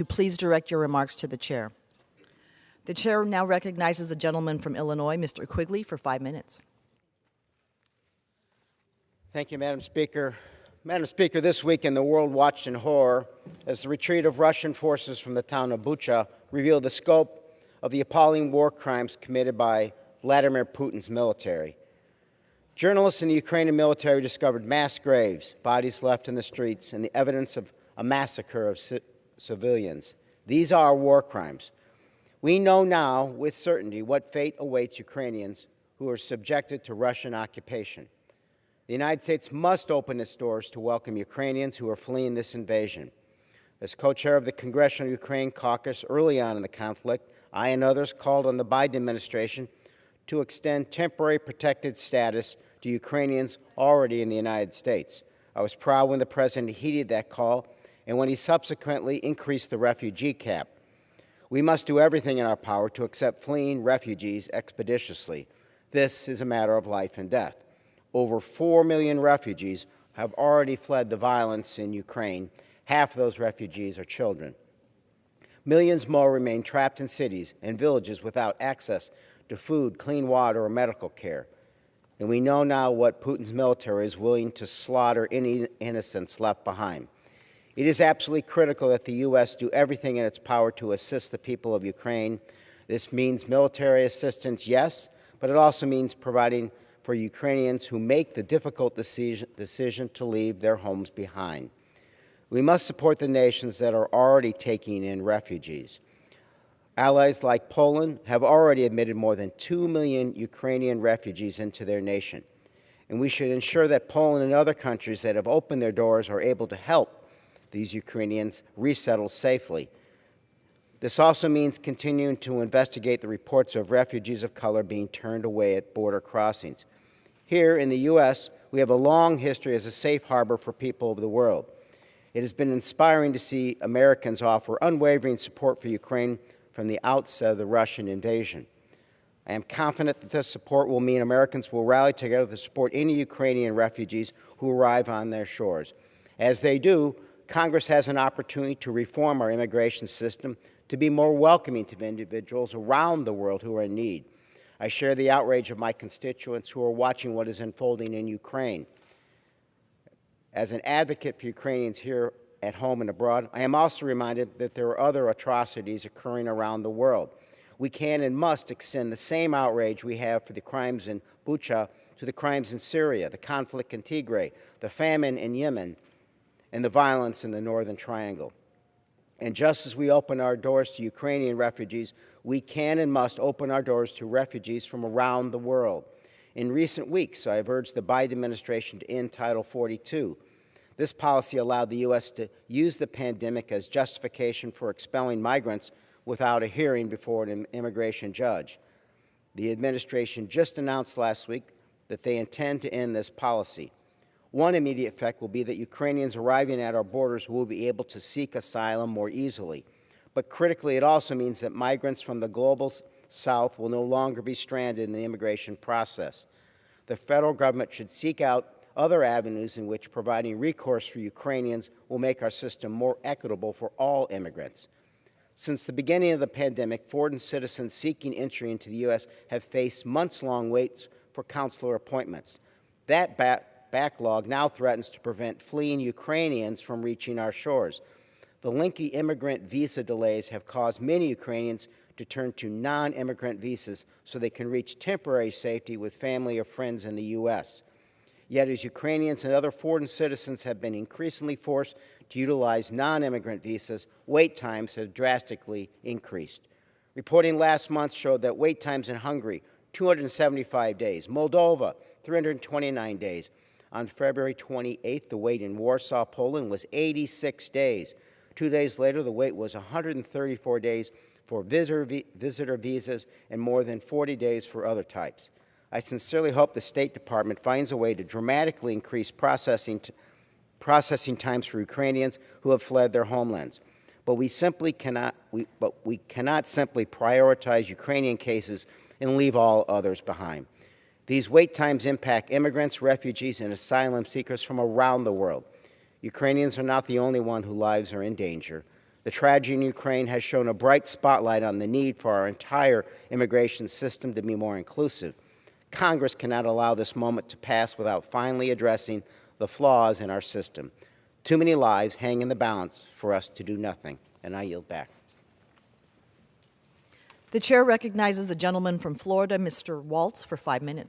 Please direct your remarks to the chair. The chair now recognizes the gentleman from Illinois, Mr. Quigley, for 5 minutes. Thank you, Madam Speaker. Madam Speaker, this weekend the world watched in horror as the retreat of Russian forces from the town of Bucha revealed the scope of the appalling war crimes committed by Vladimir Putin's military. Journalists in the Ukrainian military discovered mass graves, bodies left in the streets, and the evidence of a massacre of civilians. These are war crimes. We know now with certainty what fate awaits Ukrainians who are subjected to Russian occupation. The United States must open its doors to welcome Ukrainians who are fleeing this invasion. As co-chair of the Congressional Ukraine Caucus early on in the conflict, I and others called on the Biden administration to extend temporary protected status to Ukrainians already in the United States. I was proud when the President heeded that call and when he subsequently increased the refugee cap. We must do everything in our power to accept fleeing refugees expeditiously. This is a matter of life and death. Over 4 million refugees have already fled the violence in Ukraine. Half of those refugees are children. Millions more remain trapped in cities and villages without access to food, clean water, or medical care. And we know now what Putin's military is willing to slaughter any innocents left behind. It is absolutely critical that the U.S. do everything in its power to assist the people of Ukraine. This means military assistance, yes, but it also means providing for Ukrainians who make the difficult decision to leave their homes behind. We must support the nations that are already taking in refugees. Allies like Poland have already admitted more than 2 million Ukrainian refugees into their nation. And we should ensure that Poland and other countries that have opened their doors are able to help these Ukrainians resettle safely. This also means continuing to investigate the reports of refugees of color being turned away at border crossings. Here in the U.S., we have a long history as a safe harbor for people of the world. It has been inspiring to see Americans offer unwavering support for Ukraine from the outset of the Russian invasion. I am confident that this support will mean Americans will rally together to support any Ukrainian refugees who arrive on their shores. As they do, Congress has an opportunity to reform our immigration system to be more welcoming to individuals around the world who are in need. I share the outrage of my constituents who are watching what is unfolding in Ukraine. As an advocate for Ukrainians here at home and abroad, I am also reminded that there are other atrocities occurring around the world. We can and must extend the same outrage we have for the crimes in Bucha to the crimes in Syria, the conflict in Tigray, the famine in Yemen, and the violence in the Northern Triangle. And just as we open our doors to Ukrainian refugees, we can and must open our doors to refugees from around the world. In recent weeks, I have urged the Biden administration to end Title 42. This policy allowed the U.S. to use the pandemic as justification for expelling migrants without a hearing before an immigration judge. The administration just announced last week that they intend to end this policy. One immediate effect will be that Ukrainians arriving at our borders will be able to seek asylum more easily. But critically, it also means that migrants from the global South will no longer be stranded in the immigration process. The federal government should seek out other avenues in which providing recourse for Ukrainians will make our system more equitable for all immigrants. Since the beginning of the pandemic, foreign citizens seeking entry into the U.S. have faced months-long waits for consular appointments. That backlog now threatens to prevent fleeing Ukrainians from reaching our shores. The lengthy immigrant visa delays have caused many Ukrainians to turn to non-immigrant visas so they can reach temporary safety with family or friends in the U.S. Yet as Ukrainians and other foreign citizens have been increasingly forced to utilize non-immigrant visas, wait times have drastically increased. Reporting last month showed that wait times in Hungary, 275 days, Moldova, 329 days. On February 28th, the wait in Warsaw, Poland was 86 days. 2 days later, the wait was 134 days for visitor visas and more than 40 days for other types. I sincerely hope the State Department finds a way to dramatically increase processing times for Ukrainians who have fled their homelands. But we cannot simply prioritize Ukrainian cases and leave all others behind. These wait times impact immigrants, refugees, and asylum seekers from around the world. Ukrainians are not the only one whose lives are in danger. The tragedy in Ukraine has shown a bright spotlight on the need for our entire immigration system to be more inclusive. Congress cannot allow this moment to pass without finally addressing the flaws in our system. Too many lives hang in the balance for us to do nothing. And I yield back. The chair recognizes the gentleman from Florida, Mr. Waltz, for 5 minutes.